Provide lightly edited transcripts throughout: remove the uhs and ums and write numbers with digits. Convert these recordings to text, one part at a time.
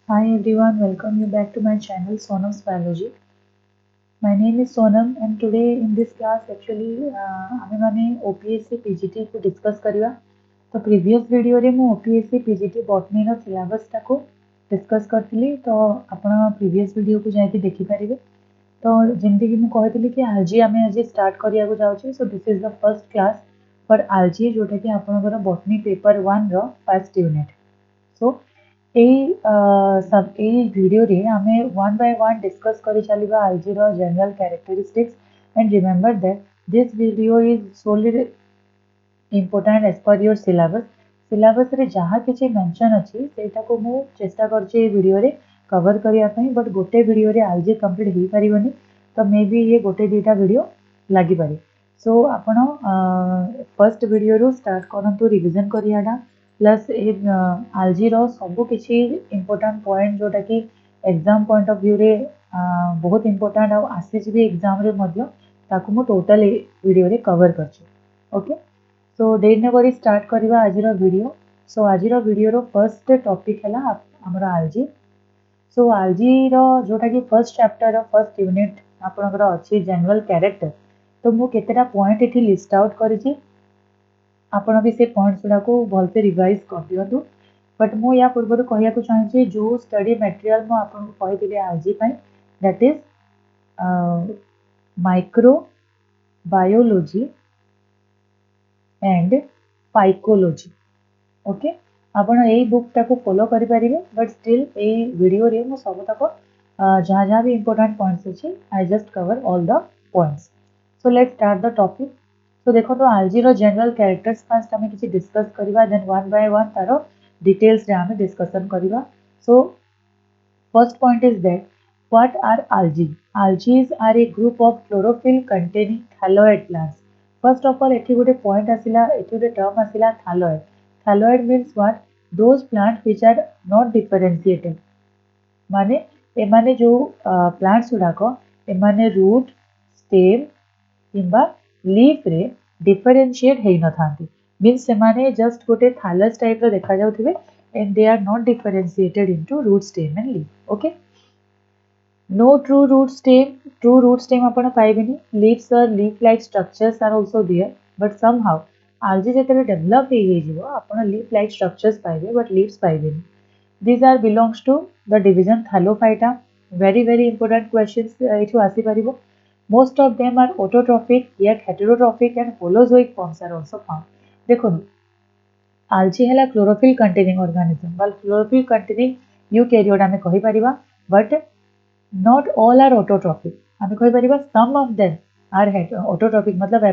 Hi everyone, welcome you back to my channel Sonam's Biology. My name is Sonam and today in this class actually ଆମେ ମାନେ OPSC PGT को discuss करिवा। तो previous video रे ମୁଁ OPSC PGT botany रो syllabus टाको discuss करथिली तो आपण previous video को जाके देखि परिबे। तो जेमति कि मैं कहथिली कि आज आमे आज स्टार्ट करिया को जाउची so this is the first class for algae जोटा कि आपनकर बॉटनी पेपर 1 रो फर्स्ट यूनिट। सो এই ভিডিওরে আমি one by one discuss କରି ଚାଲିବା algae ର general characteristics and remember that this video is solely important as per your syllabus. syllabus रे ଯାହା କିଛି mention ଅଛି ସେଇଟାକୁ ମୁଁ ଚେଷ୍ଟା କରିଛି ଏଇ ଭିଡ଼ିଓରେ କଭର କରିବା ପାଇଁ ବଟ୍ ଗୋଟେ ଭିଡ଼ିଓରେ algae complete ହେଇପାରିବନି ତ ମେ ବି ଇଏ ଗୋଟେ ଦିଟା ଭିଡ଼ିଓ ଲାଗିପାରେ। ସୋ ଆପଣ ଫର୍ଷ୍ଟ ଭିଡ଼ିଓରୁ ଷ୍ଟାର୍ଟ କରନ୍ତୁ ରିଭିଜନ କରିବାଟା ପ୍ଲସ୍ ଏ algae ର ସବୁ କିଛି ଇମ୍ପୋର୍ଟାଣ୍ଟ ପଏଣ୍ଟ ଯୋଉଟା କି ଏକ୍ଜାମ ପଏଣ୍ଟ ଅଫ ଭ୍ୟୁରେ ବହୁତ ଇମ୍ପୋର୍ଟାଣ୍ଟ ଆଉ ଆସିଛି ବି ଏକ୍ଜାମରେ ମଧ୍ୟ ତାକୁ ମୁଁ ଟୋଟାଲ ଏ ଭିଡ଼ିଓରେ କଭର କରିଛି। ଓକେ सो देर न करी स्टार्ट करवा आज वीडियो। सो आज वीडियो फर्स्ट टॉपिक है आमर आलजी। सो आलजी जोटा कि फर्स्ट चैप्टर फर्स्ट यूनिट आपनकर अच्छी जनरल कैरेक्टर तो मु केतेटा पॉइंट इठी लिस्ट आउट करिछि आपण भी से पॉइंट्स गुडा को भलसे रिवाइज कर दियंतु। बट मु या पूर्व कहया को चाहूँ जो स्टडी मटेरियल मु आपन को कहिथिले आलजी पई that is micro biology and phycology. Okay आपण एई बुक टाको फॉलो करि परिबे बट स्टिल एई वीडियो रे मु सब तक जहाँ जहाँ भी इंपोर्टेंट पॉइंट्स अछि I just cover all the points. So let's start the topic. So देखो तो आलजी रो जनरल कैरेक्टर्स फर्स्ट हमें किछि डिस्कस करिवा देन वन बाय वन तारो डिटेल्स रे हमें डिस्कशन करिवा। So first point is that what are algae? Algae are a group of chlorophyll containing thalloid plants. First of all, एठी गोटे point आसिला, एठी गोटे term आसिला thalloid. Thalloid means what? Those plants which are not differentiated. माने एमाने जो plants गुड़ाक एमाने root, stem किंबा leaf रे differentiate हेई न थांती। Means सेमाने just गोटे thallus type रो देखा जाउथिबे and they are not differentiated into root, stem and leaf. Okay. No true root stem. True root stem आपण पाइबेनी. Leaves or leaf-like structures are also there, but somehow algae जेतले develop ହେଇଯିବ आपण leaf-like structures पाइबे but leaves पाइबेनी. These are belongs to the division Thallophyta. Very important questions एठू आसी परिबो. Most of them are autotrophic yet heterotrophic and holozoic forms are also found. देखो algae है chlorophyll containing organism while chlorophyll containing eukaryote आमे कहि परिबा but not all are autotrophic आमे कहि परिबा some of them are autotrophic मतलब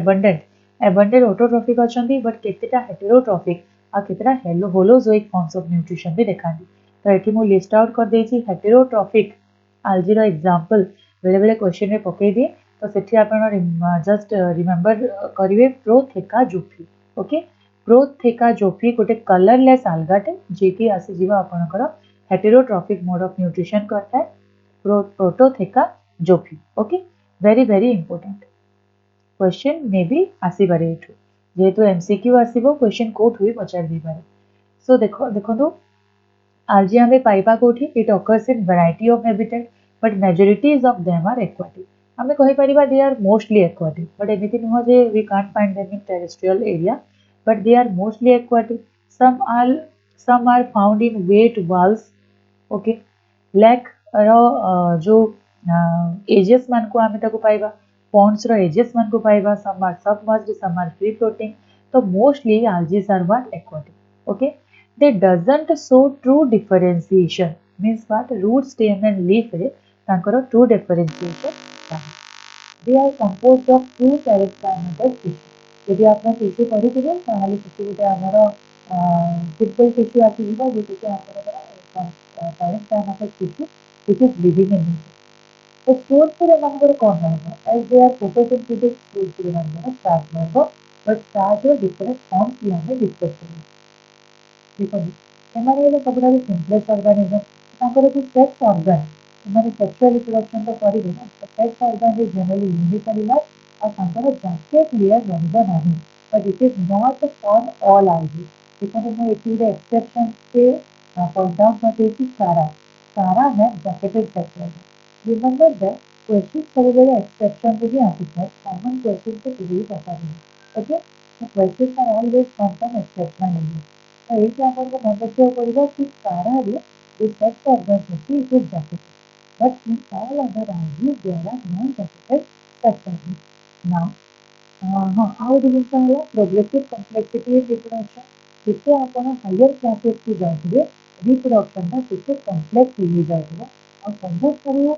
abundant autotrophic अछंती but केतेटा heterotrophic uh केतेटा holozoic forms of nutrition भी देखांती। तो एठी मु लिस्ट आउट कर देछि heterotrophic algae रो एग्जांपल बेले बेले क्वेश्चन रे पकई दिए तो सेठी आपण जस्ट रिमेंबर करिवे प्रोथेका जोफी। ओके प्रोथेका जोफी गोटे कलरलेस आल्गाटे जे कि आसी जीवा आपनकर हेटेरोट्रॉफिक मोड ऑफ न्यूट्रिशन करता है Prototheca zopfii. Okay very important question may be आसी पारे एठू जेहेतु एमसीक्यू आसीबो क्वेश्चन कोट हुई पचार दी पारे। सो देखो algae हमें पाइबा कोठी it occurs in variety of habitat but majorities of them are aquatic। हमें कहि परिबा they are mostly aquatic but एमिति नुह जे we can't find them in terrestrial area but they are mostly aquatic। some are found in wet walls। Okay lake रो जो edges मान को हमें ताको पाइबा ponds रो एजेस मान को पाइबा some are submerged some are free floating तो mostly algae are what aquatic। Okay they doesn't show true differentiation means what root stem and leaf रे तांकर true differentiation नाही। they are composed of two parenchymatous tissue। यदि आपने tissue पढ़िथिबे ताहाले सेठी गोटे हमर simple tissue आसी जिवो जे कि हमर parenchymatous tissue which is living in nature। तो स्टोर एमानकर कौन रहबो as they are photosynthetic store एमानकर स्टार्ट रहबो बट स्टार्ट रो डिफरेंट फॉर्म्स भी हमें डिस्कस करिबो। देखो एमाने हेले सबुठारु सिम्पलेस्ट ऑर्गेनिज्म तांकर जो सेक्स ऑर्गन एमाने सेक्सुअल रिप्रोडक्शन तो करिबे ना sex organ is generally unicellular और तांकर जैकेट लेयर रहबो नाही but it is not for all algae। देखो मैं एटी एक्सेप्शन से पॉइंट आउट करते सारा Sarah had jacketed sex. Remember that questions ସବୁବେଳେ exception ରୁ ହିଁ ଆସିଥାଏ common questions ରେ କେବେ ବି ପଚାରିନି okay so questions are always come from exceptional areas ତ ଏଇଠି ଆପଣଙ୍କୁ ମନେ ରଖିବାକୁ ପଡ଼ିବ କି ସାରାରେ the sex organs ଅଛି it is jacketed but in all other ideas there are non-jacketed sex organs. Now हाँ ଆଉ ଗୋଟେ ଜିନିଷ ହେଲା progressive complexity in reproduction ଯେତେ ଆପଣ higher classes କୁ ଯାଉଥିବେ reproductionଟା ସେତେ complex ହେଇଯାଉଥିବ ଆଉ ସବୁଠାରୁ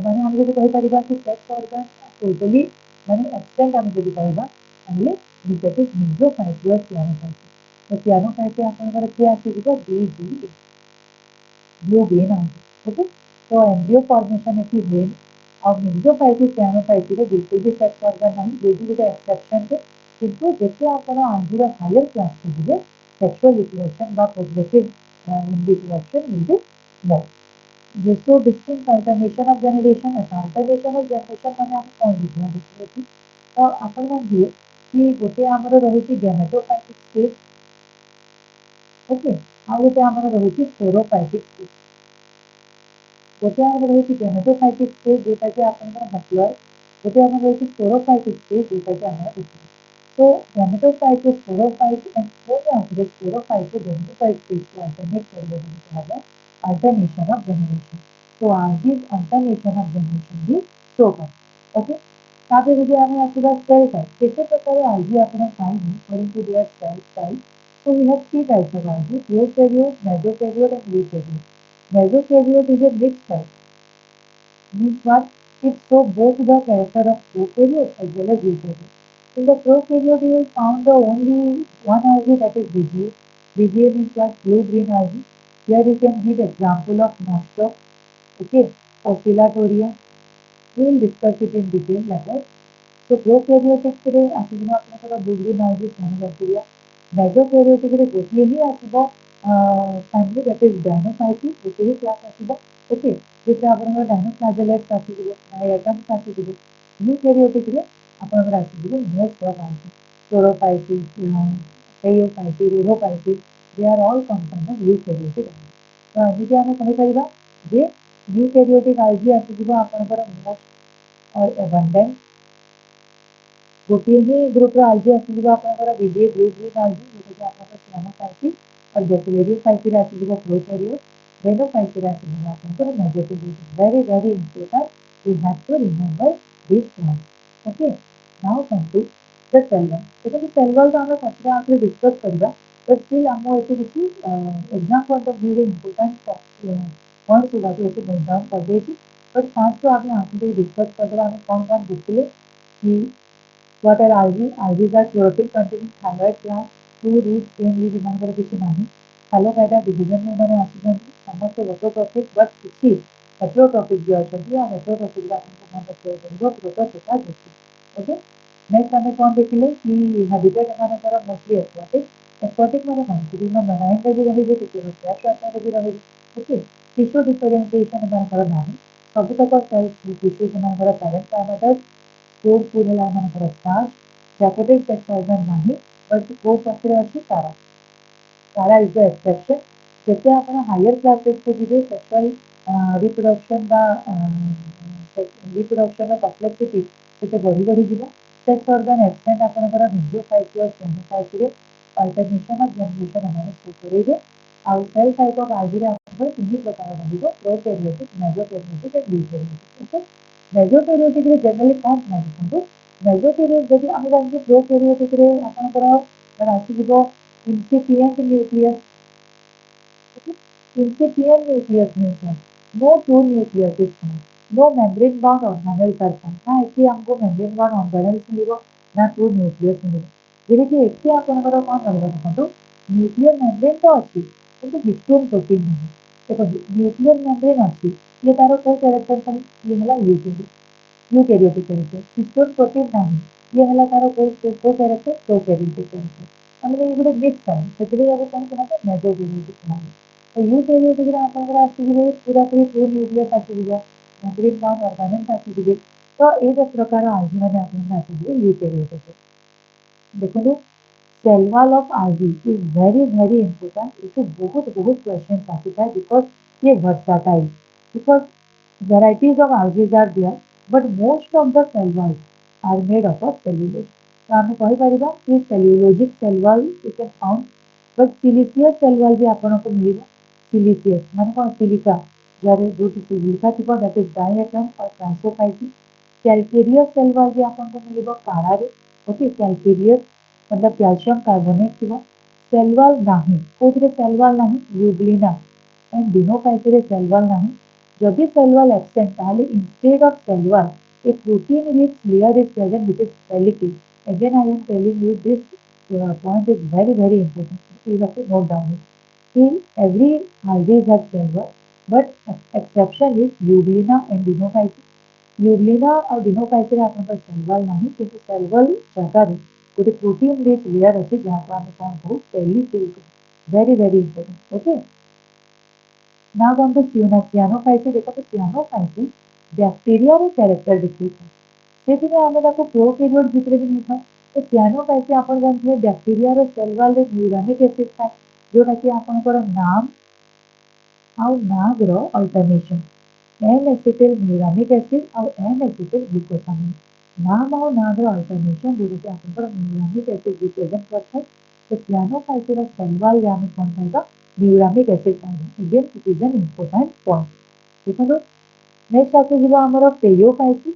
ମାନେ ଆମେ ଯଦି କହିପାରିବା କି ସେକ୍ସ ଅର୍ଗାନ ଟୋଟାଲି ମାନେ ଏକ୍ସଟେଣ୍ଟ ଆମେ ଯଦି କହିବା ତାହେଲେ ଦ୍ୟାଟ୍ ଇଜ୍ ମିଜୋଫାଇଟି ଅର୍ ପିଆନୋଫାଇଟି ତ ପିଆନୋଫାଇଟି ଆପଣଙ୍କର କିଏ ଆସିଯିବ BGA ବ୍ଲୁ ଗ୍ରୀନ୍ ଆଉଛି ଓକେ ତ ଏମ୍ବ୍ରିଓ ଫର୍ମେସନ୍ ଏଠି ହୁଏନି ଆଉ ମିଜୋଫାଇଟି ପିଆନୋଫାଇଟିରେ ବିଲକୁଲ ବି ସେକ୍ସ ଅର୍ଗାନ ନାହିଁ ଯେ ବି ଗୋଟେ ଏକ୍ସେପସନ୍ଟେ କିନ୍ତୁ ଯେତେ ଆପଣ ଆମ୍ବିର ହାୟର କ୍ଲାସ୍କୁ ଯିବେ ସେକ୍ସୁଆଲ ରିପ୍ରଡକ୍ସନ୍ ବା progressive reproduction will be more. जिसको distinct alternation of generation alternation of generation ମାନେ ଆମେ କ'ଣ ବୁଝିବା ଦେଖିଲେ ତ ଆପଣ ଜାଣିଥିବେ କି ଗୋଟେ ଆମର ରହୁଛି ଗେମେଟୋଫାଇଟିକ୍ ଷ୍ଟେଜ୍ ଓକେ ଆଉ ଗୋଟେ ଆମର ରହୁଛି ସ୍ପୋରୋଫାଇଟିକ୍ ଷ୍ଟେଜ୍ ଗୋଟେ ଆମର ରହୁଛି ଗେମେଟୋଫାଇଟିକ୍ ଷ୍ଟେଜ୍ ଯୋଉଟାକି ଆପଣଙ୍କର ହ୍ୟାପ୍ଲଏଡ୍ ଗୋଟେ ଆମର ରହୁଛି ସ୍ପୋରୋଫାଇଟିକ୍ ଷ୍ଟେଜ୍ ଯୋଉଟାକି ଆମର ଦେଖିବା तो गैमेटोफाइट स्पोरोफाइट एंड पुଣି ଆଉଥରେ ସ୍ପୋରୋଫାଇଟ୍ ଗେମେଟୋଫାଇଟ୍ ଷ୍ଟେଜକୁ ଅଲ୍ଟରନେଟ୍ କରିବା ବୋଲି କୁହାଯାଏ alternation of generation. So this alternation of generation भी show कर ओके तापर ଯଦି ଆମେ ଆସିବା cell type କେତେ ପ୍ରକାର algae ଆପଣ ପାଇବେ according to their cell type so we have three types of algae prokaryote mesokaryote and eukaryote. Mesokaryote is a mixed type means what it show both the character of prokaryote as well as eukaryote. In the prokaryote you will found the only one algae that is BGA. BGA means what blue-green algae. Here you can give example of nostoc, okay, oscillatoria. We will discuss it in detail later. So prokaryotic ରେ ଆସିଯିବ ଆପଣଙ୍କର blue-green algae cyanobacteria. Mesokaryotic ରେ ଗୋଟିଏ ହିଁ ଆସିବ family that is Dinophytes, ଗୋଟିଏ ହିଁ class ଆସିବ, okay, ଯେଥିରେ ଆପଣଙ୍କର Dinoflagellates ଆସିଯିବ, Diatoms ଆସିଯିବ. Eukaryotic ରେ ଆପଣଙ୍କର ଆସିଯିବ most of algae, Chlorophytes, Phaeophytes, Rhodophytes, they are all come from the eukaryotic algae. ତ ଏମିତି ଆମେ କହିପାରିବା ଯେ eukaryotic algae ଆସିଯିବ ଆପଣଙ୍କର most abundant ଗୋଟିଏ ହିଁ ଗ୍ରୁପର algae ଆସିଯିବ ଆପଣଙ୍କର BGA blue-green algae ଯୋଉଟାକି ଆପଣଙ୍କର cyanophytes ଆଉ Bacteriophytes ଆସିଯିବ prokaryote, Rhinophytes ଆସିଯିବ ଆପଣଙ୍କର mesokaryote. Very very important, we have to remember these points. Okay, now come to the cell wall. देखो cell wall तो ଆମେ ପଛରେ ଆଉଥରେ discuss କରିବା but still ଆମ ଏଠି କିଛି exam point of view ରେ important points ଗୁଡ଼ାକୁ ଏଠି note down କରିଦେଇଛି but first ତ ଆମେ ଆଉଥରେ discuss କରିଦେବା ଆମେ କ'ଣ କ'ଣ ଦେଖିଲେ କି what are algae? Algae are chlorophyll containing thyroid glands, two roots, stem leaf ଏମାନଙ୍କର କିଛି ନାହିଁ ହାଲୋଫାଇଟା division ଏମାନେ ଆସିଛନ୍ତି ସମସ୍ତେ autotrophic but କିଛି heterotrophic ବି ଅଛନ୍ତି ଆଉ heterotrophic ରେ ଆପଣଙ୍କୁ ମନେ ରଖିବାକୁ ପଡ଼ିବ protostata ଅଛି ଓକେ ନେକ୍ସଟ ଆମେ କ'ଣ ଦେଖିଲେ କି ହାବିଟାଟ ଏମାନଙ୍କର ମୋଷ୍ଟଲି aquatic ମାନେ କ'ଣ ବିଭିନ୍ନ ମେରାଇନ୍ରେ ବି ରହିବେ କିଛି ଫ୍ରେଶ୍ ୱାଟରରେ ବି ରହିବେ ଓକେ ଟିସ୍ୟୁ ଡିଫରେନ୍ସିଏସନ୍ ଏମାନଙ୍କର ନାହିଁ ସବୁତକ ସେଲ୍ ଟିସ୍ୟୁ ସେମାନଙ୍କର ପ୍ୟାରେଣ୍ଟ କୋର୍ ଫୁଡ୍ ହେଲା ଏମାନଙ୍କର ଷ୍ଟାର୍ଚ ଜॅकेटेड ସେକ୍ସ ଅର୍ଗାନ ନାହିଁ ବଟ୍ କୋର୍ ପାଖରେ ଅଛି ତାରା ତାରା ଇଜ୍ ଦ ଏକ୍ସେପସନ୍ ଯେତେ ଆପଣ ହାୟର କ୍ଲାସେସକୁ ଯିବେ ସେକ୍ସୁଆଲ ରିପ୍ରଡକ୍ସନ୍ ବା ରିପ୍ରଡକ୍ସନ୍ର କମ୍ପ୍ଲେକ୍ସିଟି ସେତେ ବଢ଼ି ବଢ଼ିଯିବ ସେକ୍ସ ଅର୍ଗାନ ଏକ୍ସଟେଣ୍ଡ ଆପଣଙ୍କର ମିଜୋଫାଇଟି ଆଉ ଷ୍ଟେନୋଫାଇଟିରେ ଅଲ୍ଟରନେସନ୍ ଅଫ୍ ଜେନେରେସନ୍ ଏମାନେ ଶୋ କରେଇବେ ଆଉ ସେଲ୍ ଟାଇପ୍ ଅଫ୍ ଆଲଜିରେ ଆପଣଙ୍କର ତିନି ପ୍ରକାର ରହିବ ପ୍ରୋକାରିଓଟିକ୍ ମେସୋକାରିଓଟିକ୍ ଏଣ୍ଡ ୟୁକାରିଓଟିକ୍ ଓକେ ମେସୋକାରିଓଟିକ୍ରେ ଜେନେରାଲି କ'ଣ ଥାଏ ଦେଖନ୍ତୁ ମେସୋକାରିଓଟିକ୍ ଯଦି ଆମେ ଜାଣିଛୁ ପ୍ରୋକାରିଓଟିକ୍ରେ ଆପଣଙ୍କର ଆସିଯିବ incipient nucleus. Okay? Incipient nucleus means what? No two nucleus is found. No membrane bound organelles are found. ना एठी हमको membrane bound organelles मिलिबो ना two nucleus मिलिबो ଯେମିତି ଏଠି ଆପଣଙ୍କର କ'ଣ ରହିବ ଦେଖନ୍ତୁ ନ୍ୟୁକ୍ଲିୟର ମେମ୍ବ୍ରେନ୍ ତ ଅଛି କିନ୍ତୁ ହିଷ୍ଟୋନ୍ ପ୍ରୋଟିନ୍ ନାହିଁ ଦେଖନ୍ତୁ ନ୍ୟୁକ୍ଲିୟର ମେମ୍ବ୍ରେନ୍ ଅଛି ଇଏ ତାର କୋଉ କ୍ୟାରେକ୍ଟର ପାଇଁ ଇଏ ହେଲା ୟୁକାରିଓଟିକ୍ କ୍ୟାରେକ୍ଟର ହିଷ୍ଟୋନ୍ ପ୍ରୋଟିନ୍ ନାହିଁ ଇଏ ହେଲା ତାର କୋଉ କ୍ୟାରେକ୍ଟର ପ୍ରୋକାରିଓଟିକ୍ କ୍ୟାରେକ୍ଟର ଆମେ ଏଇ ଗୋଟେ ମିକ୍ସ ଥାଏ ସେଥିପାଇଁ ଆମେ କ'ଣ କୁହାଯାଏ ମେସୋକାରିଓଟିକ୍ କୁହାଯାଏ ତ ୟୁକାରିଓଟିକ୍ରେ ଆପଣଙ୍କର ଆସିଯିବେ ପୁରାପୁରି ଟୁ ନ୍ୟୁକ୍ଲିୟସ୍ ଆସିଯିବ ମେମ୍ବ୍ରେନ୍ ବାଉଣ୍ଡ ଅର୍ଗାନେଲ୍ସ ଆସିଯିବେ ତ ଏଇ ପ୍ରକାର ଆଲଜି ମାନେ ଆପଣଙ୍କର ଆସିଯିବେ ୟୁକାରିଓଟିକ୍ରେ ଦେଖନ୍ତୁ cell wall of algae is very very important ଏଠୁ ବହୁତ ବହୁତ questions ଆସିଥାଏ because ये versatile because varieties of algae are there, but most of the cell walls are made up of cellulose. तो आम कहीपर कि cellulosic cell wall you can found but siliceous cell wall भी आपको मिल सिलिसियस मान कौन सिलिका जहाँ जो सिलिका थी दैट इज डाइएटम और ट्रांसोफाइटिक कैल्केरियस सेल वॉल भी आपको मिल काढ़ ओके कैल्केरियस मतलब कैल्शियम कार्बोनेट थी सेल वॉल नहीं कौन सेल वॉल नहीं euglena and dinophytic cell wall नहीं जदि सेल वॉल एब्सेंट ताले instead of cell wall a protein rich layer is present which is pellicle. Again, I am telling you this point is very important. You have to note down it. See, every algae has cell wall, but exception is Euglena and Dinophyta. Euglena और Dinophyta आपके पास cell wall नहीं क्योंकि cell wall जगह है तो protein rich layer अच्छी जहाँ पर हमें कौन कहूँ pellicle very important. Okay. Now come to cyanophyte देखो तो cyanophyte बैक्टीरिया रो कैरेक्टर दिखेगा ସେଥିପାଇଁ ଆମେ ତାକୁ ପ୍ରୋକାରିଓଟ ଭିତରେ ବି ନେଇଥାଉ ତ କ୍ୟାନୋଫାଇଟ୍ ଆପଣ ଜାଣିଥିବେ ବ୍ୟାକ୍ଟେରିଆର ସେଲ୍ ୱାଲରେ ନ୍ୟୁରାମିକ୍ ଏସିଡ୍ ଥାଏ ଯୋଉଟାକି ଆପଣଙ୍କର ନାମ୍ ଆଉ ନାଗର ଅଲ୍ଟରନେସନ୍ एन एसिटिल न्यूरामिक एसिड और एन एसिटिल ग्लूकोसामाइन नाम और नागर अल्टरनेशन जोटा कि आपन न्यूरामिक एसिड रिप्रेजेंट करता है तो क्यानोफाइट सेल वॉल रे आम कौन पाइबा न्यूरामिक एसिड पाइबा again it is an important point देखो नेक्स्ट आसीज आमर phaeophyte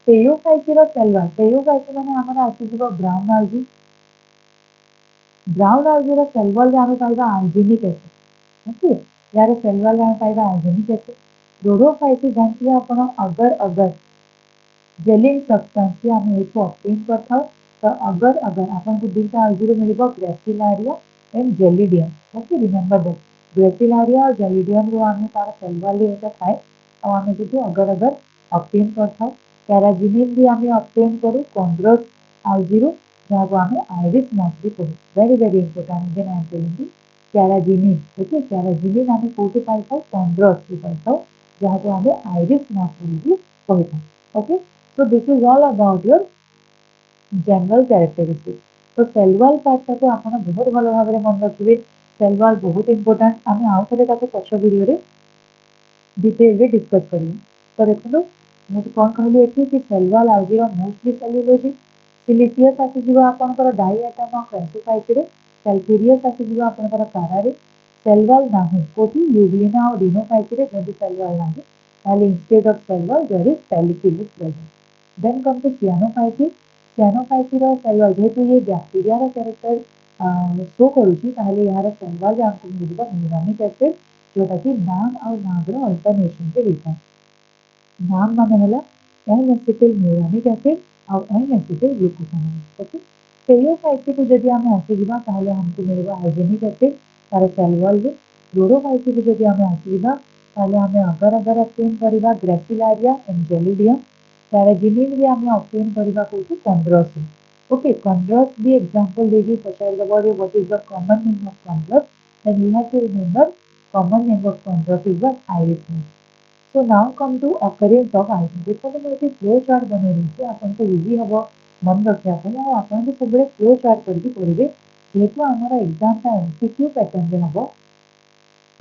phaeophyte cell wall phaeophyte माने आमर आसीज brown algae brown algae cell wall रे आम पाइबा आल्जिनिक एसिड ओके यार सेल वॉल रे आम पाइबा आल्जिनिक एसिड रोडोफाइट जानते हैं आपण अगर अगर जेलिंग सब्सटेंस आम ये ऑब्टेन करता तो अगर अगर आपको दुईटा आलजीरो मिल Gracilaria and Gelidium okay remember that Gracilaria और जेलिडियम रो आम तार सेल वॉल ये थाए और आम जो अगर अगर ऑब्टेन करता कैराजिनिन भी आम ऑब्टेन करूँ कॉन्ड्रोस आलजीरो जहाँ को आम आइरिस मॉस भी कहू very important again I am telling you carrageenan okay carrageenan आम कोठी पाई कॉन्ड्रोस भी पाई जहाँ को आम आइरिस मॉस भी कही okay so this is all about your general characteristics तो सेल वॉल पार्ट को आपण बहुत भल भाव में मन रखिए सेल वॉल बहुत इंपोर्टेंट आम आउ थे पछ वीडियो रे डिटेल रे डिस्कस करिए तो देखो मुझे कौन कहली एठी कि सेल वॉल आलजीर मोस्टली सेल्युलोजिक सिलिसियस आसीज आपंकर डाइएटम और क्रेंसोफाइट रे कैल्केरियस आसीज आपंकर कारारे सेल वॉल नाही कोठी यूग्लिना और डिनोफाइट रे जदि सेल वॉल नाही ताले instead of cell wall there is pellicle present then come to cyanophyte cyanophyte रो सेल वॉल जेहेतु ये बैक्टीरिया रो कैरेक्टर शो करूची ताले यार सेल वॉल हमको मिलबा न्यूरामिक एसिड जोटा कि नाम और नागर अल्टरनेशन के होता नाम मान है एन एसिटिल न्यूरामिक एसिड और एन एसिटिल ग्लूकोसामाइन ओके पेयोफाइट को जदि आम आसीबा ताले हमको मिलबा हाइजेनिक एसिड तार सेल वॉल रे क्लोरोफाइट को जदि आम आसीबा ताले आम अगर अगर ऑब्टेन करबा ग्रेसिलारिया एंड जेलिडियम कैराजिनिन भी आम ऑब्टेन करबा कोठी कॉन्ड्रोस ओके कॉन्ड्रोस भी एग्जांपल देगी पचार दबा रे what is the common name of Chondrus then you have to remember common name of Chondrus is the Irish so now come to occurrence of iris देखो तो मैं फ्लो चार्ट बने रही आपको इजी हम मन रखा और आप सब फ्लो चार्ट करके पढ़े जेहेतु आम एग्जाम एमसीक्यू पैटर्न हम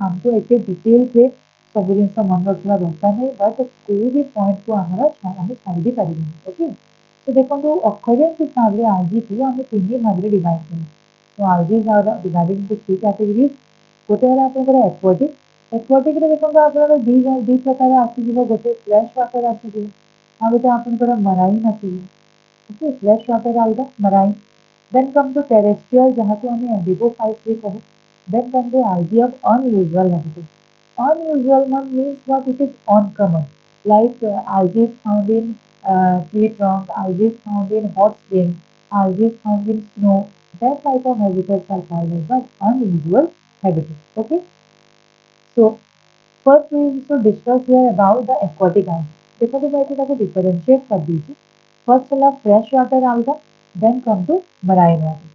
हमको एते डिटेल से सब जिन मन रखा दरकार नहीं बट कोई भी पॉइंट को आम छाड़ी भी पारे ओके तो देखो अखरेन्स हिसाब से आलजी को आम तीन भाग में डिवाइड करें तो algae are divided into three categories गोटे है आपंकर एक्वाटिक एक्वाटिक देखो आप दी प्रकार आसीज गोटे फ्रेश वाटर आसीज आ गोटे आपंकर मराइन आसीज ओके फ्रेश वाटर अलग marine then come to terrestrial जहाँ को आम एडिबोफाइट भी कहू then come the idea of unusual habitat. Unusual one means what it is uncommon, like algae found in tree trunk, algae found in hot spring, algae found in snow. That type of habitats are called as but unusual habitat. Okay. So first we should discuss here about the aquatic algae. देखो तो मैं इसको differentiate कर दीजिए. First चला fresh water alga, then come to marine water.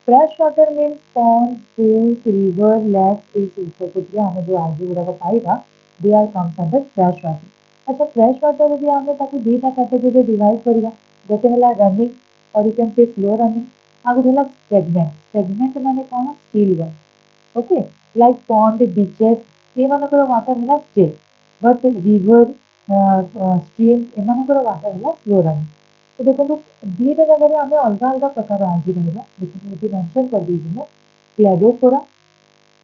Fresh water means pond pools river lakes कुछ आम जो आलजी गुड़ाक पाइबा they are comes under fresh water अच्छा फ्रेश वाटर भी आम दुईटा कैटेगोरी डिवाइड करवा गोटे है रनिंग और you can say slow running आ गोटे है स्टेगनेंट माने कौन still water okay like pond beaches ଏମାନଙ୍କର ୱାଟର ହେଲା ଷ୍ଟିଲ୍ ବଟ୍ ରିଭର ଷ୍ଟ୍ରିମ୍ ଏମାନଙ୍କର ୱାଟର ହେଲା ସ୍ଲୋ ରନିଂ। ତ ଦେଖନ୍ତୁ ଦୁଇଟା ଜାଗାରେ ଆମେ ଅଲଗା ଅଲଗା ପ୍ରକାର ଆଲଗି ରହିବା। ଦେଖନ୍ତୁ ଏଠି ମେନସନ୍ କରିଦେଇଛି ମୁଁ କ୍ଲାଡୋଫୋରା,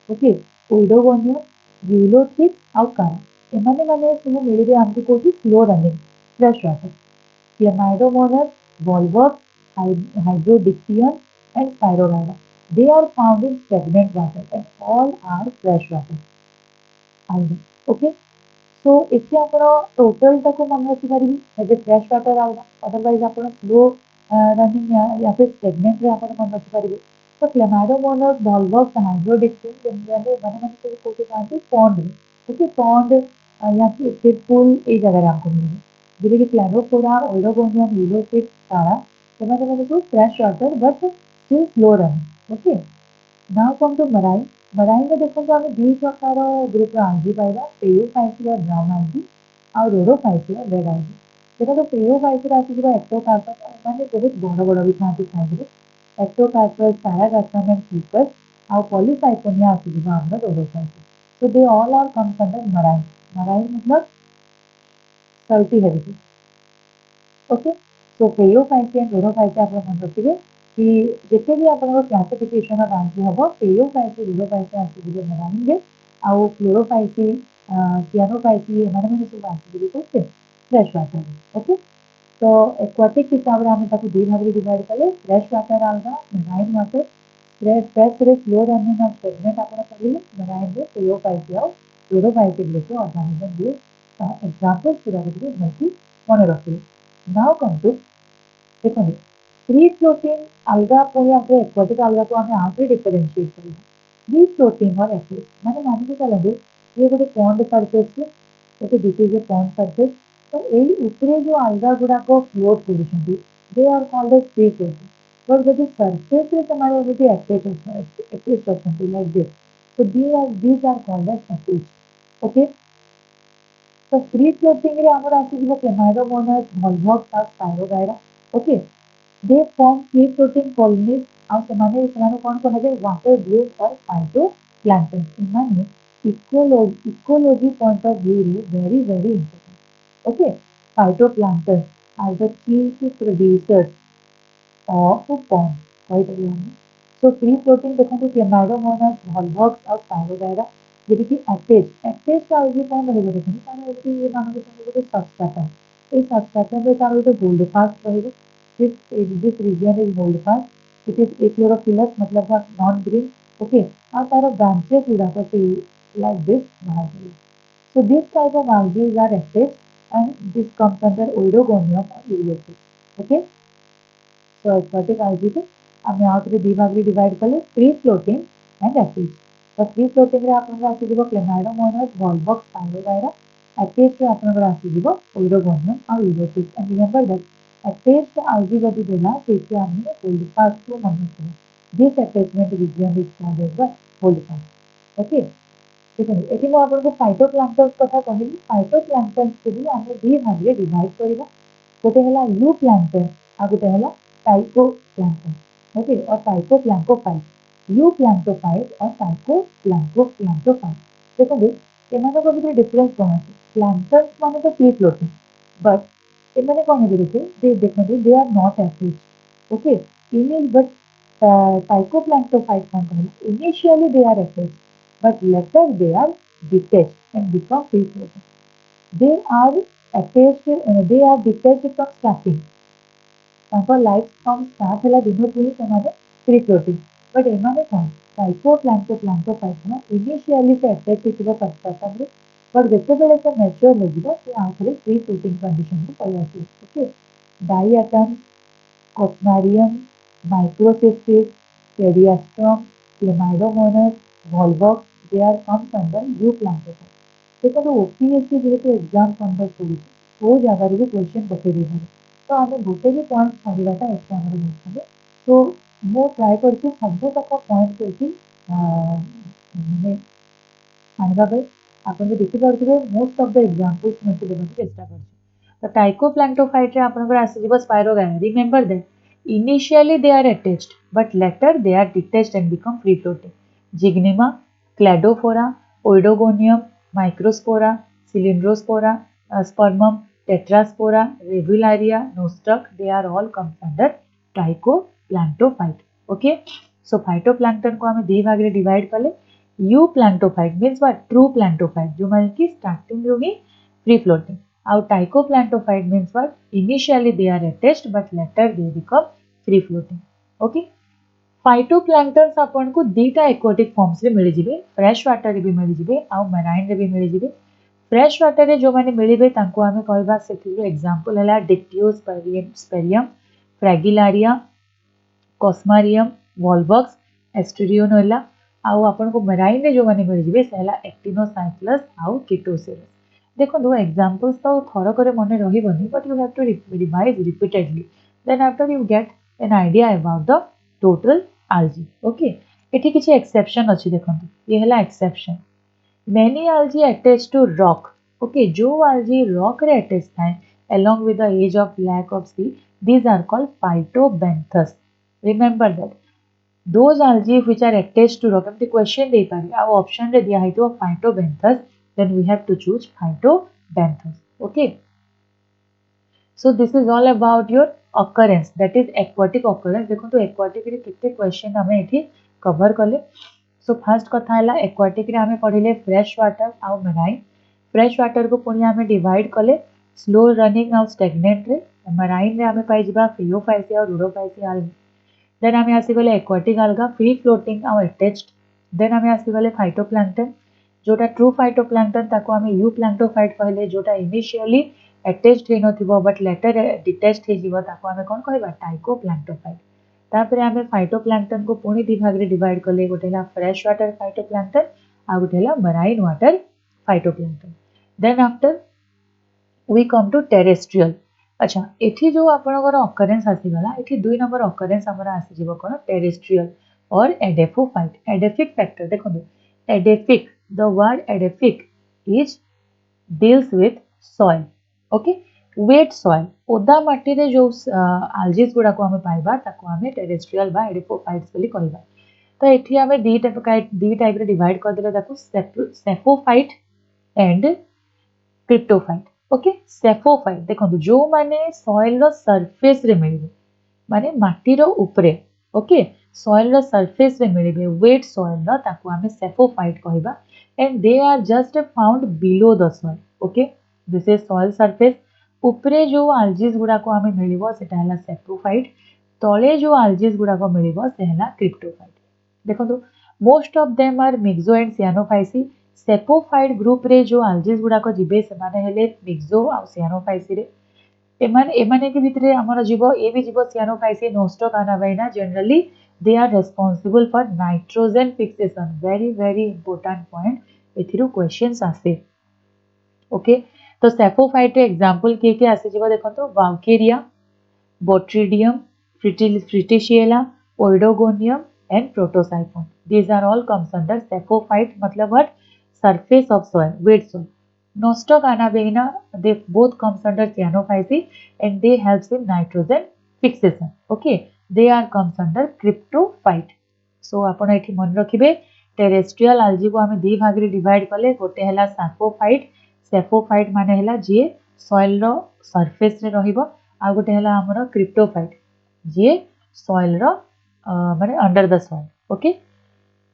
ଓକେ, ଓଇଡୋଗୋନିୟମ, ୟୁଲୋଥିକ୍ ଆଉ କାରା। ଏମାନେ ମାନେ ସବୁ ମିଳିବେ ଆମକୁ କୋଉଠି slow running fresh water. Chlamydomonas, volvox, hydrodiction, and spirogyra. They are found in stagnant water and all are fresh water. algae. Okay. So ଏଠି ଆପଣ ଟୋଟାଲଟାକୁ ମନେ ରଖିପାରିବେ ଏବେ ଫ୍ରେଶ ୱାଟର ଆଲଗା ଅଦରୱାଇଜ ଆପଣ ସ୍ଲୋ ରନିଂ या फिर stagnant ରେ ଆପଣ ମନେ ରଖିପାରିବେ। ତ କ୍ଲାମାଇଡୋମୋନାସ, ଭଲଭକ୍ସ, ହାଇଡ୍ରୋଡିକ୍ସିନ ଯେମିତି ଏମାନେ ମାନେ ସବୁ କୋଉଠି ଥାନ୍ତି ପଣ୍ଡରେ। ଓକେ, ପଣ୍ଡ या फिर ପୁଲ ଏଇ ଜାଗାରେ ଆମକୁ ମିଳିବ। ଯେମିତିକି କ୍ଲାଡୋଫୋରା, ଓଇଡୋଗୋନିୟମ, ୟୁଲୋସିସ୍, କାରା ସେମାନେ ମାନେ ସବୁ fresh water but still slow running. Okay. Now come to marine. Marine में देखो आम दी प्रकार ग्रुप आलगी पाइबा पेरियोफाइसिया ब्राउन आलगी और रोडोफाइसिया रेड आलगी। देखो तो पेरियोफाइसिया आसीजिबा एक्टोकार्पस माने बहुत बड़ बड़ भी थांती साइज रे एक्टोकार्पस पैरागास्ट्रम एंड क्यूपस और पॉलीसाइकोनिया आसीजिबा हमर रोडोफाइसिया। So they all are comes under marine. Marine मतलब salty habitat. Okay, so phaeophyceae and rhodophyceae आप मन रखिए कि जिते भी आप क्लासिफिकेशन ऑफ आंसर हम पेरियोफाइसी रोडोफाइसिया आसीजिबे मराइन रे आउ क्लोरोफाइसी सियानोफाइसी एमाने माने सब आसीजिबे कोथे फ्रेश वाटर। ओके, तो एक्वाटिक हिसाब रे हम ताकू दो भाग रे डिवाइड कले फ्रेश वाटर अलगा मराइन वाटर। फ्रेश रे स्लो रनिंग ऑफ सेगमेंट आपण पढ़िले मराइन रे पेरियोफाइसिया और रोडोफाइसी ग्रुप ऑर्गेनिज्म दिए एग्जांपल्स पूरा करके भलती मन रखिए। नाउ कम टू देखो फ्री फ्लोटिंग alga पुणी आपको एक्वाटिक alga को हमें आउट डिफरेंशिएट करिबा। फ्री फ्लोटिंग और एक्टिव माने मान के चलंदे ये गोटे पॉन्ड सरफेस रे okay this is a pond surface. तो एई ऊपरे जो alga गुडा को फ्लोट करूछंती they are called as free floating. पर जदि सरफेस रे तमारे एमिति एक्टिव अछंती like this so these are called as active. Okay. तो फ्री फ्लोटिंग रे हमर आसीजिबो क्लेमाइडोमोनास, भलभक्स और Spirogyra. Okay, they form free floating colonies और सेमाने सेमाने कोन कहाबे वाटर ब्लूम और phytoplankton. इमाने ecology point of view रे very very important. Okay, phytoplankton are the key producers of pond କହିପାରିବା ଆମେ। So free floating ଦେଖନ୍ତୁ କ୍ଲେମାଇଡୋମୋନାସ, ଭଲଭକ୍ସ ଆଉ ସ୍ପାଇରୋଗାଇରା ଯେମିତିକି ଆଟେଜ ଆଲଗି କଣ ରହିବ ଦେଖନ୍ତୁ ତାର ଏମିତି ଏମାନଙ୍କ ସାଙ୍ଗେ ଗୋଟେ ସବଷ୍ଟ୍ରାଟମ। ଏଇ ସବଷ୍ଟ୍ରାଟମରେ ତାର ଗୋଟେ ହୋଲ୍ଡ ଫାଷ୍ଟ ରହିବ। this region is hold fast it is achlorophyllus मतलब नॉन ग्रीन। ओके, ଆଉ ତାର ବ୍ରାଞ୍ଚେस ଗୁଡାକ ସେଇ like this ବାହାରି ପାରିବ। So this type of algae are attached and this comes under oidogonium or uriasis. Okay. So aquatic algae को ଆମେ ଆଉ ଥରେ ଦି ଭାଗରେ ଡିଭାଇଡ କଲେ free floating and active। ତ free floating ରେ ଆପଣଙ୍କର ଆସିଯିବ କ୍ଲେମାଇଡୋମୋନାସ, ଭଲଭକ୍ସ, ସ୍ପାଇରୋଗାଇରା। active ରେ ଆପଣଙ୍କର ଆସିଯିବ ଓଇଡୋଗୋନିୟମ ଆଉ ୟୁରୋସିସ୍। and remember that active algae ଯଦି ଦେଲା ସେଇଠି ଆମେ hold fast କୁ ମନେ ରଖିବା। this attachment region is called as the hold fast। okay, ଦେଖନ୍ତୁ ଏଠି ମୁଁ ଆପଣଙ୍କୁ फाइटोप्लैंक्टन କଥା କହିଲି। फाइटोप्लैंक्टन को भी ଆମେ ଦି ଭାଗରେ ଡିଭାଇଡ କରିବା। ଗୋଟେ ହେଲା यू प्लैंक्टन ଆଉ ଗୋଟେ ହେଲା टाइकोप्लैंक्टन। ओके, और टाइकोप्लैंकोफाइट यू प्लैंक्टोफाइट और टाइकोप्लैंकोफाइट। देखो ଏମାନଙ୍କ ଭିତରେ ଡିଫରେନ୍ସ କଣ ଅଛି? ପ୍ଲାଙ୍କ୍ଟନ ମାନେ ତ ଫ୍ରି ଫ୍ଲୋଟିଂ ବଟ୍ ଏମାନେ କଣ ହେବେ ଦେଖନ୍ତୁ they are not active. Okay, but tychoplanktophyte कौन कहला initially they are active but later they are detached and become free floating। they are they are detached from starting ତାଙ୍କ ଲାଇଫ ଫର୍ମ ଷ୍ଟାର୍ଟ ହେଲା ଦିନଠୁ ହିଁ ସେମାନେ ଫ୍ରି ଫ୍ଲୋଟିଂ। ବଟ୍ ଏମାନେ କଣ टाइकोप्लैंक्टोफाइट initially से ଆଟାଚ୍ ହେଇଥିବ ସବଷ୍ଟ୍ରାଟମରେ ବଟ୍ ଯେତେବେଳେ ସେ ମ୍ୟାଚୁଅର ହେଇଯିବ ସେ ଆଉ ଥରେ ଫ୍ରି ଫ୍ଲୋଟିଂ କଣ୍ଡିସନକୁ ପଳେଇ ଆସିବ। Okay, diatom, Cosmarium, Microcystis, Pediastrum, Chlamydomonas, Volvox they are comes under euplanktophyte. देखो ओपीएससी जेहेतु एग्जाम कंडक्ट करूଛି କୋଉ ଜାଗାରେ ବି क्वेश्चन ପକେଇ ଦେଇପାରେ। तो आम गोटे भी पॉइंट छाड़ाटा एग्जाम रे तो ମୁଁ ट्राए करছি ସବୁତକ पॉइंट को माने आनिबा ପାଇଁ। ଆପଣ ବି ଦେଖିପାରୁଥିବେ ମୋଷ୍ଟ ଅଫ୍ ଦ ଏକ୍ସାମ୍ପଲ୍ସ ମୁଁ ଏଠି ଦେବାକୁ ଚେଷ୍ଟା କରିଛି। ତ टाइकोप्लैंक्टोफाइट रे ଆପଣଙ୍କର ଆସିଯିବ Spirogyra. Remember that initially they are attached but later they are detached and become free floating. Zygnema, Cladophora, Oedogonium, Microspora, Cylindrospora, spermum, tetraspora, revularia, nostoc, they are all comes under trichoplanktophyte. Okay, so phytoplankton को हमें दी भाग रे divide कले. Euplanktophyte means what true planktophyte जो माने कि starting रो ही फ्री फ्लोटिंग. आउ trichoplanktophyte means what initially they are attached but later they become free floating. Okay, phytoplanktons आपन को दीटा एक्वाटिक फॉर्म्स रे मिल जिवे. फ्रेश वाटर रे भी मिल जिवे आउ मराइन रे भी मिल जिवे. फ्रेश वाटर रे जो माने मिलिबे तांको आमे कहबा सेथिरो एग्जांपल हला डिक्टियोस्पेरियम, फ्रैगिलारिया, कॉस्मारियम, वॉलबक्स, एस्टेरियोनोला. आउ आपन को मराइन रे जो माने मिल जिवे से हला एक्टिनोसाइक्लस आउ कीटोसेरस. देखो दो एग्जांपल्स तो थोड़ा करे मने रहिबनी but you have to revise repeatedly then after you get an idea about the total algae. ओके, एठी किछि एक्सेप्शन अछि देखंतु. ये हला exception. Many algae attached to rock. Okay, जो algae rock रे attached थाए along with the age of lack of sea, these are called phytobenthus. Remember that. Those algae which are attached to rock, हम question दे पारे, अब option रे दिया है तो phytobenthus, then we have to choose phytobenthus. Okay. So this is all about your occurrence, that is aquatic occurrence. देखो तो aquatic रे कितने question हमें एठी cover कले. सो फर्स्ट कथा है एक्वाटिक रे आमे पढ़िले फ्रेश वाटर आउ मराइन. फ्रेश वाटर को पुणी आमे डिवाइड कले स्लो रनिंग आउ स्टैग्नेंट रे. मराइन रे आमे पाई जिबा फियोफाइसी आउ रूडोफाइसी आल्गा. देन आमे आसी गले एक्वाटिक आल्गा फ्री फ्लोटिंग आउ अटैच्ड. देन आमे आसी गले फाइटोप्लैंक्टन जोटा ट्रू फाइटोप्लैंक्टन ताको आमे यू प्लैंक्टोफाइट कहले जोटा इनिशियली अटैच्ड हे नथिबो बट लेटर डिटैच्ड हे जिवो ताको आमे कोन कहबा ट्राइकोप्लैंक्टोफाइट. तापरे आमे फाइटोप्लैंक्टन को पुणी दी भाग रे डिवाइड कले. गोटे हला फ्रेश वाटर फाइटोप्लैंक्टन आ गोटे हला marine water phytoplankton. Then after we come to terrestrial. अच्छा, एठी जो आपनकर ऑकरेंस आसी गला एठी 2 नंबर ऑकरेंस हमरा आसी जिवो कोन टेरेस्ट्रियल और एडेफोफाइट. एडेफिक फैक्टर देखो edaphic, the word edaphic is deals with soil. Okay, wait soil ओदा माटी रे जो आल्जीज गुडा को हमें पाइबा ताको हमें टेरेस्ट्रियल बा एडिपोफाइट्स बोली कहबा. तो एठी हमें दी टाइप रे डिवाइड कर देला ताको सेफोफाइट एंड क्रिप्टोफाइट. ओके, सेफोफाइट देखो जो माने सॉइल रो सरफेस रे मिलबे माने माटी रो ऊपरे. ओके, सॉइल रो सरफेस रे मिलबे वेट सॉइल रो ताको हमें सेफोफाइट कहबा. And they are just found below the soil. Okay, this is soil surface. उपरे जो आल्जीज गुडा को हमें मिलिबो सेटा हला सेप्रोफाइट. तळे जो आल्जीज गुडा को मिलिबो से हला क्रिप्टोफाइट. देखो most of them are myxo and cyanophyceae. Edaphophyte group रे जो आल्जीज गुडा को जिबे से माने हेले मिक्सो आ सियानोफाइसी रे. एमाने के भितरे हमर जीवो ए भी जीवो cyanophyceae Nostoc Anabaena. Generally they are responsible for nitrogen fixation. Very very important point एथिरो क्वेश्चंस आसे. ओके, तो सेफोफाइट एग्जांपल के आसे जिवो देखंतो Vaucheria, Botrydium, Fritschiella, Oedogonium and Protosiphon. These are all comes under edaphophyte. मतलब what surface of soil wet soil. Nostoc Anabaena they both comes under cyanophycy and they helps in nitrogen fixation. Okay, they are comes under cryptophyte. So आपण एठी मन रखिबे terrestrial आल्जी को हमें दी भाग रे divide कले. गोटे हला साफोफाइट. सेफोफाइट माने हला जे सॉइल रो सरफेस रे रहिबो. आ गोटे हला हमर क्रिप्टोफाइट जे सॉइल रो माने अंडर द सॉइल. ओके,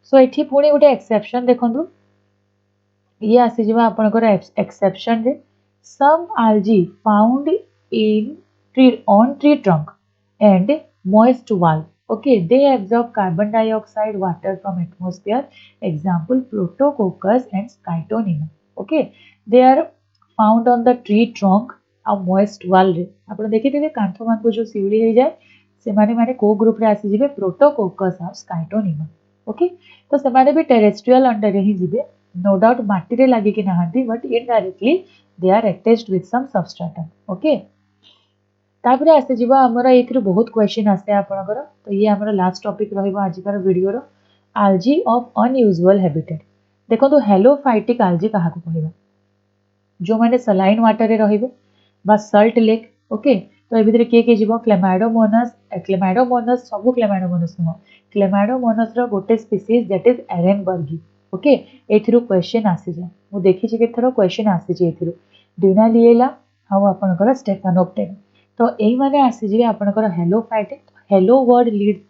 सो एठी पुणी गोटे एक्सेप्शन देखंतु. ये आसी जिवा आपनकर एक्सेप्शन रे सम algae found in tree trunk and moist wall. Okay, they absorb carbon dioxide water from atmosphere. Example Protococcus and Scytonema. Okay, they are found on the tree trunk और moist wall रे. आपण देखिथिबे कांथ मान को जो सिउली हे जाय से माने को ग्रुप रे आसी जिबे Protococcus और Scytonema. ओके, तो से माने भी टेरेस्ट्रियल अंडर रे ही जिबे. नो डाउट माटी रे लागी कि नहांती but indirectly they are attached with some substratum. Okay, तापरे आसे जिबा हमरा एथिरो बहुत क्वेश्चन आसे आपनकर. तो ये हमरा लास्ट टॉपिक रहिबो आजिकार वीडियो रो algae of unusual habitat. देखो तो हेलोफाइटिक algae कहा को कहबा जो माने सलाइन वाटर रे रहिबे बा सल्ट लेक. ओके, तो ए भितरे के जिवो क्लेमाइडोमोनस सब क्लेमाइडोमोनस नो. क्लेमाइडोमोनस रो गोटे species that is ehrenbergii. Okay एथिरु क्वेश्चन आसी जाए मु देखि जे केथरो क्वेश्चन आसी जे एथिरु ड्यूनालिएला हाउ आपनकर स्टेफानोप्टेरा तो एई माने आसी जे आपनकर halophytic halo word lead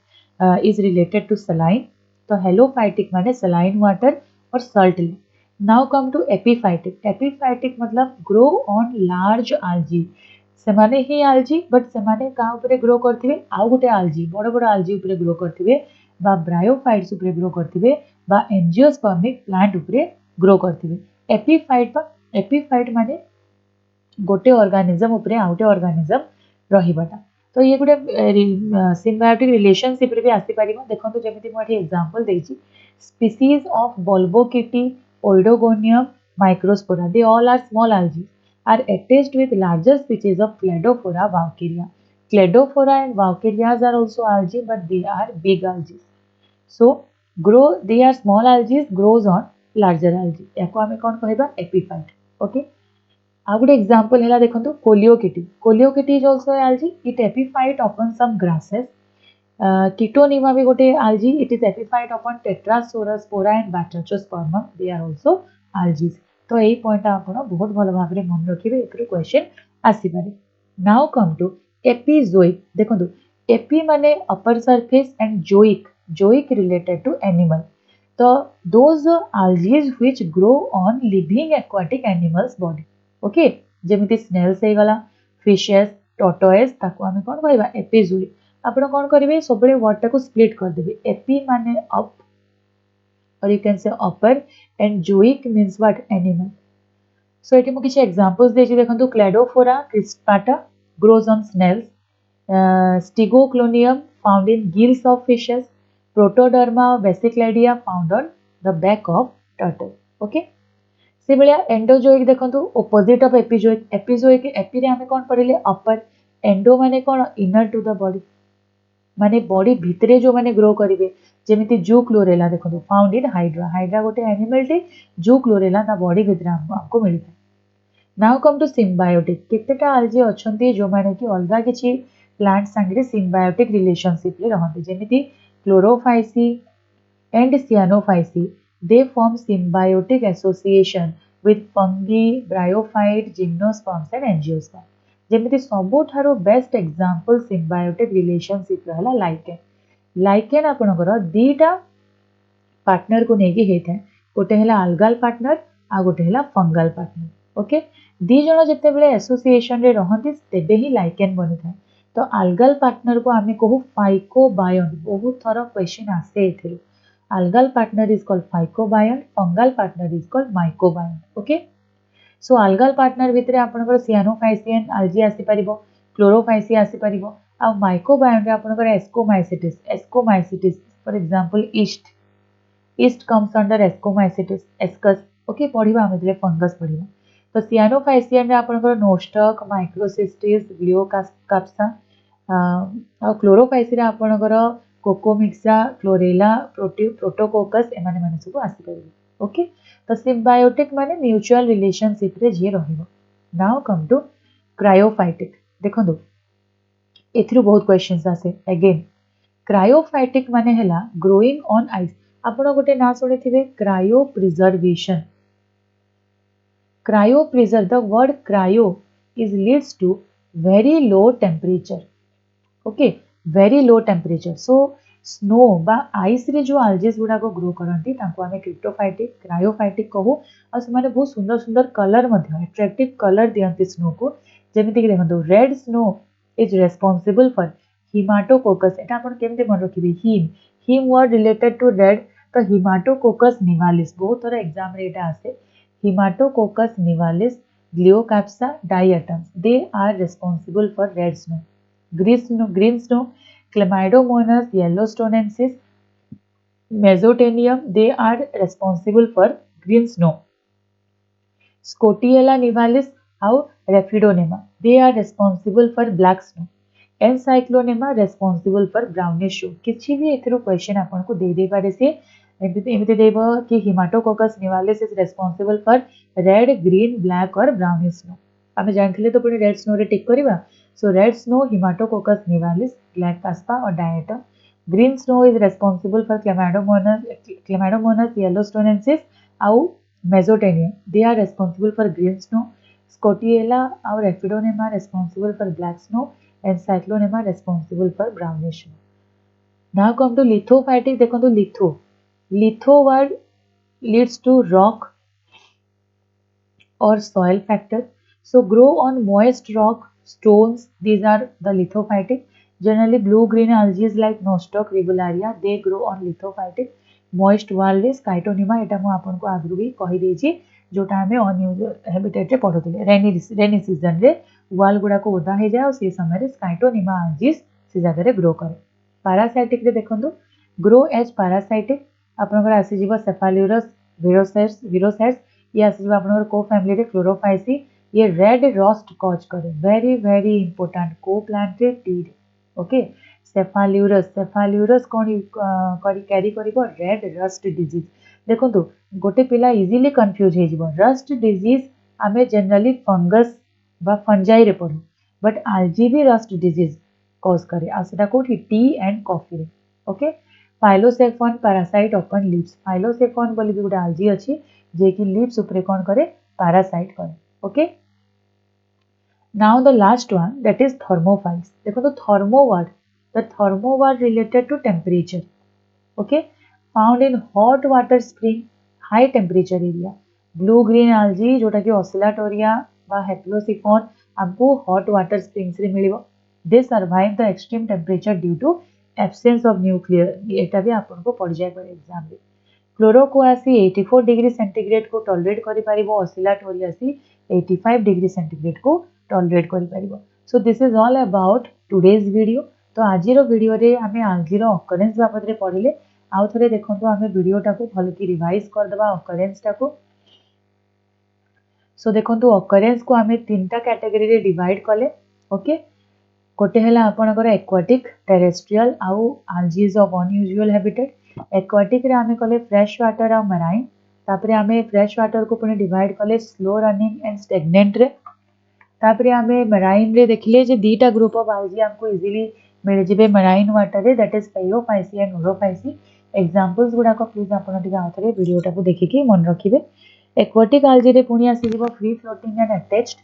is related to saline तो हेलोफाइटिक माने सलाइन वाटर और salt lead now come to epiphytic मतलब ग्रो ऑन लार्ज आल्जी सेमाने ही आल्जी बट सेमाने का ऊपर ग्रो करथिबे आउ गुटे आल्जी बड़ बड़ आल्जी ऊपर ग्रो करथिबे बा ब्रायोफाइट्स ऊपर ग्रो करथिबे बा एंजियोस्पर्मिक प्लांट ऊपर ग्रो करथिबे एपिफाइट माने गोटे ऑर्गेनिज्म ऊपर आउटे ऑर्गेनिज्म रहिबाटा तो ये गोटे सिम्बायोटिक रिलेशनशिप रे भी आसी परिबो देखंतु जेमिति मो एठी एग्जांपल देछि species of Bulbochaete Oedogonium Microspora they all are small algae are attached with larger species of Cladophora vaucaria. Cladophora and vaucarias are also algae, but they are big algae. So, they are small algae grows on larger algae. याको आमे कौन कहबा epiphyte. Okay. A good example हैला देखंतु Coleochaete is also algae. It epiphyte upon some grasses. Ketoniма भी गोटे algae. It is epiphyte upon Tetrasospora and Batrachospermum. They are also algae. तो यही पॉइंट आपण बहुत भल भाव में मन रखिए एक क्वेश्चन आसीपारे नाउ कम टू एपिजोइक देखो एपी माने upper surface and zoic related to animal तो those algae which grow on living aquatic animals body okay जेमिति स्नेल्स हे गला फिशेस टॉर्टोइज ताको आमे कोन कहबा एपिजोइक आपण कोन करिवे सबले वर्ड टाको स्प्लिट कर देबे एपी माने up or you can say upper and zoic means what animal so eighty मु किछ एग्जांपल्स देछि देखंतु Cladophora crispata grows on snails Stigoclonium found in gills of fishes Protoderma vesicularia found on the back of turtle okay similar endozoic देखंतु opposite of epizoic epi रे हमें कोन पढिले upper endo माने कोन इनर टू द बॉडी माने body भितरे जो माने ग्रो करिवे जेमिति जू क्लोरेला देखो फाउंड इन हाइड्रा गोटे एनिमल टे जू क्लोरेला ना बॉडी भितर हमको मिलता नाउ कम टू सिम्बायोटिक केतेटा algae अछंती जो माने कि अलगा किछि प्लांट संगे सिम्बायोटिक रिलेशनशिप रे रहंती जेमिति chlorophyceae and cyanophyceae they form symbiotic association with fungi bryophyte gymnosperms and angiosperm जेमिति सबुठारो बेस्ट एग्जांपल सिम्बायोटिक रिलेशनशिप रहला लाइकेन आपनकर दीटा पार्टनर को नेकी हेता गोटे हैला अल्गाल पार्टनर आ गोटे हैला फंगल पार्टनर ओके दी जण जते बेले एसोसिएशन रे रहंती तेबे ही लाइकेन बनि थाए तो अल्गाल पार्टनर को आमे कहू फाइकोबायन बहुत थरा क्वेश्चन आसे एथिरु algal partner is called phycobiont fungal partner is called mycobiont okay so algal partner भितरे आपनकर सियानोफाइसियन algae आसी परिबो क्लोरोफाइसी आसी परिबो आ माइकोबायन रे आपनकर ascomycetes for example yeast comes under ascomycetes ascus okay पढिबा हम दिले फंगस पढिबा तो सियानोफाइसियन रे आपनकर नोस्टक माइक्रोसिस्टिस ग्लियोकाप्सा आ क्लोरोफाइसी रे आपनकर कोकोमिक्सा क्लोरेला प्रोटोकोकस एमाने माने सब आसी परिबो ओके तो सिम्बायोटिक माने म्यूचुअल रिलेशनशिप रे जे रहिबो नाउ कम टू क्रायोफाइटिक देखो एथिरु बहुत क्वेश्चंस आसे अगेन क्रायोफाइटिक माने हैला ग्रोइंग ऑन आइस आपण गोटे ना सुने थिबे cryo preservation the word cryo is leads to very low temperature okay very low temperature so snow बा आइस रे जो algae गुडा को ग्रो करंती तांको हमें क्रिप्टोफाइटिक क्रायोफाइटिक कहू और से बहुत सुंदर सुंदर कलर अट्रैक्टिव कलर दियंती स्नो को जेमिति कि देखंतु red snow is responsible for Haematococcus एटा आपण केमते मन रखिबे haem word related to red तो हिमाटोकोकस निवालिस बहुत थोड़ा एग्जाम रे एटा आसे Haematococcus nivalis Gloeocapsa diatoms they are responsible for red snow green snow Chlamydomonas yellowstonensis Mesotelium they are responsible for green snow Scotiella nivalis how Rhapidonema they are responsible for black snow Encyclonema responsible for brownish snow किछि भी एथिरो question आपन को दे पारे से एमिति देबो कि Haematococcus nivalis is responsible for red green black और brownish snow आमे जानथिले तो पुनी रेड स्नो रे टिक करबा so red snow Haematococcus nivalis black caspa और diatom green snow is responsible for Chlamydomonas yellowstonensis आउ Mesotaenium they are responsible for green snow Scotiella आउ Aphidonema responsible for black snow and Cyclonema responsible for brownish snow. Now come to lithophytic. देखो litho word leads to rock or soil factor. So grow on moist rock, stones. These are the lithophytic. Generally blue-green algae like Nostoc regularia, they grow on lithophytic. Moist wall रे Scytonema एटा मु आपन को आगु भी कहि देछि जोटा हमें अनयूजुअल हैबिटेट रे पढुथिले रेनी सीजन रे वाल गुडा को ओदा हे जाय और से समय रे Scytonema algae से जगह रे ग्रो करे. Parasitic रे देखंतु ग्रो एज parasitic आपनकर आसी जीव सेफाल्यूरस विरोसेट्स ये आसी आपनकर को फैमिली रे क्लोरोफाइसी ये रेड रस्ट कॉज करे वेरी वेरी इंपोर्टेंट को प्लांट रे टीड. ओके सेफाल्यूरस कोन करी कैरी करिवो रेड रस्ट डिजीज. देखंतु गोटे पिला इजीली कंफ्यूज हे जीवो रस्ट डिजीज आमे जनरली फंगस बा फंजाई रे पढु बट आल्जी भी रस्ट डिजीज कॉज करे आ सेटा कोठी टी एंड कॉफी रे. ओके फाइलोसेफॉन पैरासाइट अपन लीव्स फाइलोसेफॉन बोली भी गोटे आल्जी अछि जे कि लीव्स ऊपर कोन करे पैरासाइट करे. Okay now the last one that is thermophiles. देखो तो thermo word related to temperature. Okay found in hot water spring high temperature area. Blue green algae जोटा कि ऑसिलाटोरिया बा हेप्लोसिफॉन आपको हॉट वाटर स्प्रिंग्स रे मिलिबो. They survive the extreme temperature due to absence of nuclear एटा भी आपन को पड़ जाय पर एग्जाम रे. क्लोरोकोआसी 84 डिग्री सेंटीग्रेड को टॉलरेट करि परिबो ऑसिलाटोरियासी 85 डिग्री सेंटीग्रेड को टॉलरेट करि परिबो. So this is all about today's video. तो आजिरो वीडियो रे हमें आल्जी रो ऑकरेंस बाबत रे पढिले आउ थरे देखंतु हमें वीडियो टाको भल की रिवाइज कर दबा ऑकरेंस टाको. सो देखंतु ऑकरेंस को हमें तीनटा कैटेगरी रे डिवाइड कले. ओके गोटे है आपनकर एक्वाटिक टेरेस्ट्रियल आउ आल्जीज ऑफ अनयूजुअल हैबिटेट. एक्वाटिक रे हमें कले फ्रेश वाटर आ मराइन तापरे हमें फ्रेश वाटर को पुणे डिवाइड कले स्लो रनिंग एंड स्टैग्नेंट रे. तापरे हमें मराइन रे देखले जे दीटा ग्रुप ऑफ आल्जी हमको इजीली मिल जिबे मराइन वाटर रे दैट इज पेयोफाइसी एंड ओरोफाइसी. एग्जांपल्स गुडा को प्लीज आपन टिका आथरे वीडियो टाको देखि के मन रखिबे. एक्वाटिक आल्जी रे पुणी आसी जिवो फ्री फ्लोटिंग एंड अटैच्ड.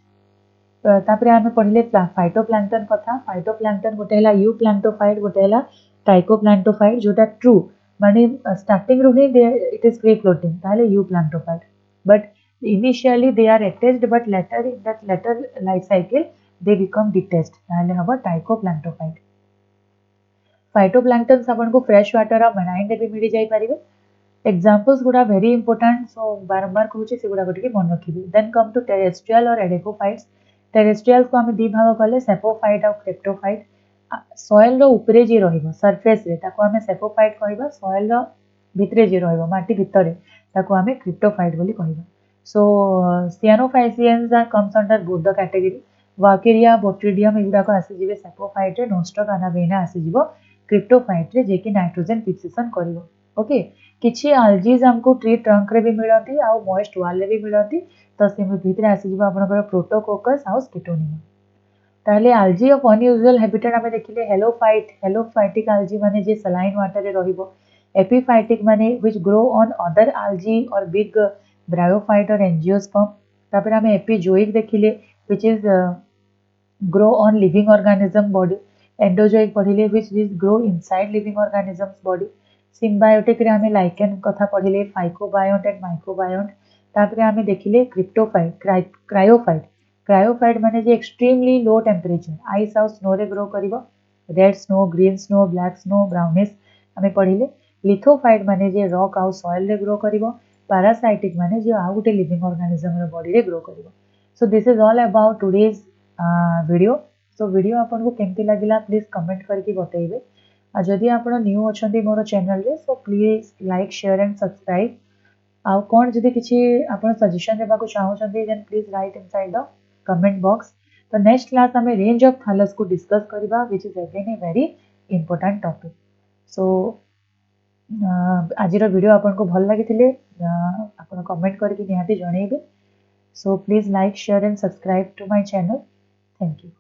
तापरे आमे पढिले फाइटोप्लैंक्टन कथा. फाइटोप्लैंक्टन गोटे हला यू प्लैंक्टोफाइट गोटे हला टाइकोप्लैंक्टोफाइट जोटा ट्रू माने स्टार्टिंग रो ही इट इज फ्री फ्लोटिंग ताले यू planktophyte but initially they are attached but later in that later life cycle they become detached ताले हबो टाइकोप्लैंक्टोफाइट. फाइटोप्लैंक्टन आपन को फ्रेश वाटर आ मराइन रे भी मिली जाई परिबे. एग्जांपल्स गुडा वेरी इंपोर्टेंट सो बारंबार कहूची से गुडा गोटे मन रखिबे. देन कम टू टेरेस्ट्रियल और एडेकोफाइट्स. टेरेस्ट्रियल को हमें दी भाग कले सेपोफाइट और क्रिप्टोफाइट. सॉइल रो ऊपरे जे रहिबो सरफेस रे ताको हमें सेपोफाइट कहबा. सॉइल रो भितरे जे रहिबो माटी भितरे ताको हमें क्रिप्टोफाइट बोली कहबा. So cyanophyceans are comes under both the category. Vaucheria Botrydium एगुडा को आसी जिवे सेपोफाइट रे. नोस्टक अनाबेना आसी जिवो क्रिप्टोफाइट रे जे कि नाइट्रोजन फिक्सेशन करिवो. ओके किछि आल्जीज हमको ट्री ट्रंक रे भी मिलती आ मॉइस्ट वाल रे भी मिलती. तो से भितरे आसी जिवो आपनकर प्रोटोकोकस आ स्किटोनिमा. ताले आल्जी ऑफ अनयूजुअल हैबिटेट हमें देखिले हेलोफाइटिक आल्जी माने जे सलाइन वाटर रे रहिबो. एपिफाइटिक माने which grow on other algae और बिग ब्रायोफाइट और एंजियोस्पर्म. तापर हमें एपिजोइक देखिले which is grow on living organism body. Endozoic पढ़िले which is grow inside living organisms body. Symbiotic रे हमें लाइकेन कथा पढ़िले फाइकोबायोट एंड माइक्रोबायोट. तापर हमें देखिले क्रायोफाइट. क्रायोफाइट माने जे एक्सट्रीमली लो टेम्परेचर आइस आउ स्नो रे ग्रो करिवो. Red snow green snow black snow brownish हमें पढ़िले. लिथोफाइट माने जे रॉक आउ सॉइल रे ग्रो करिवो. पैरासाइटिक माने जे आउ गोटे लिविंग ऑर्गेनिज्म रे बॉडी रे ग्रो करिवो. So this is all about today's video. So video आपन को केमती लागिला प्लीज कमेंट करके बताइबे. आ जदि आपण न्यू अछंती मोर चैनल रे so please like share and subscribe. आ कोन जदि किछि आपण सजेशन देबा को चाहो छथि then please write inside the comment box. तो नेक्स्ट क्लास हमें रेंज ऑफ थैलस को डिस्कस करबा which is again a very important topic. So आज वीडियो आपन को भल लगी आपन कमेंट करके निहाती जणेबे. So please like share and subscribe to my channel. Thank you.